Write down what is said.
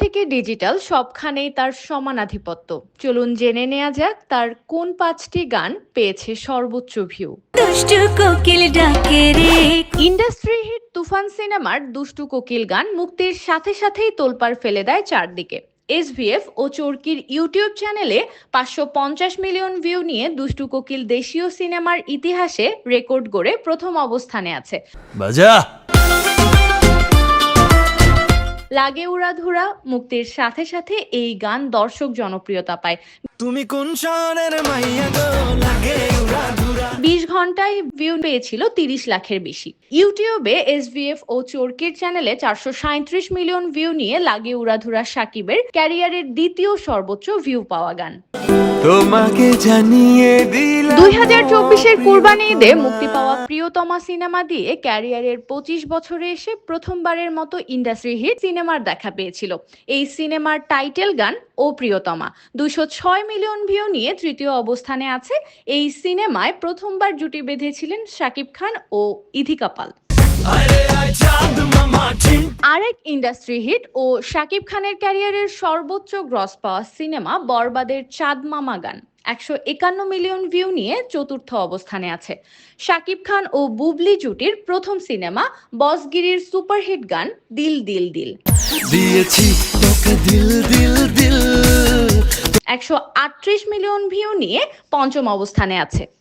থেকে ডিজিটাল সবখানেই তার সমানাধিপত্য। চলুন জেনে নেওয়া যাক তার কোন 5টি গান পেয়েছে সর্বোচ্চ ভিউ। দুষ্টু কোকিল ডাকে রে। ইন্ডাস্ট্রি হিট তুফান সিনেমার দুষ্টু কোকিল গান মুক্তির সাথে সাথেই তোলপাড় ফেলে দেয় চারদিকে। এসভিএফ ও চরকির ইউটিউব চ্যানেলে 550 মিলিয়ন ভিউ নিয়ে দুষ্টু কোকিল দেশীয় সিনেমার ইতিহাসে রেকর্ড গড়ে প্রথম অবস্থানে আছে। বাজা লাগে উড়াধুরা মুক্তির সাথে সাথে এই গান দর্শক জনপ্রিয়তা পায়। তুমি কোন শহরের মাইয়া গো লাগে উড়াধুরা 20 ঘন্টায় ভিউ পেয়েছিল 30 লাখের বেশি। ইউটিউবে এসভিএফ ও চরকির চ্যানেলে 437 মিলিয়ন ভিউ নিয়ে লাগে উড়াধুরা সাকিবের ক্যারিয়ারের দ্বিতীয় সর্বোচ্চ ভিউ পাওয়া গান। তোমাকে জানিয়ে দিলাম 2024-এর কুরবানি ঈদে মুক্তি পাওয়া প্রিয়তমা সিনেমা দিয়ে ক্যারিয়ারের 25 বছরে এসে প্রথমবারের মতো ইন্ডাস্ট্রি হিট সিনেমার দেখা পেয়েছিল। এই সিনেমার টাইটেল গান ও প্রিয়তমা 206 মিলিয়ন ভিউ নিয়ে তৃতীয় অবস্থানে আছে। এই সিনেমায় প্রথমবার জুটি বেঁধেছিলেন শাকিব খান ও ইথিকা পাল। আরে আয় চাঁদ মামা চিন আরেক ইন্ডাস্ট্রি হিট ও শাকিব খানের ক্যারিয়ারের সর্বোচ্চ গ্রস পাওয়া সিনেমা বরবাদের চাঁদ মামা গান 151 মিলিয়ন ভিউ নিয়ে চতুর্থ অবস্থানে আছে। শাকিব খান ও বুবলি জুটির প্রথম সিনেমা বসগিরির সুপারহিট গান দিল দিল দিল দিয়েছি তোকে দিল দিল দিল 138 মিলিয়ন ভিউ নিয়ে পঞ্চম অবস্থানে আছে।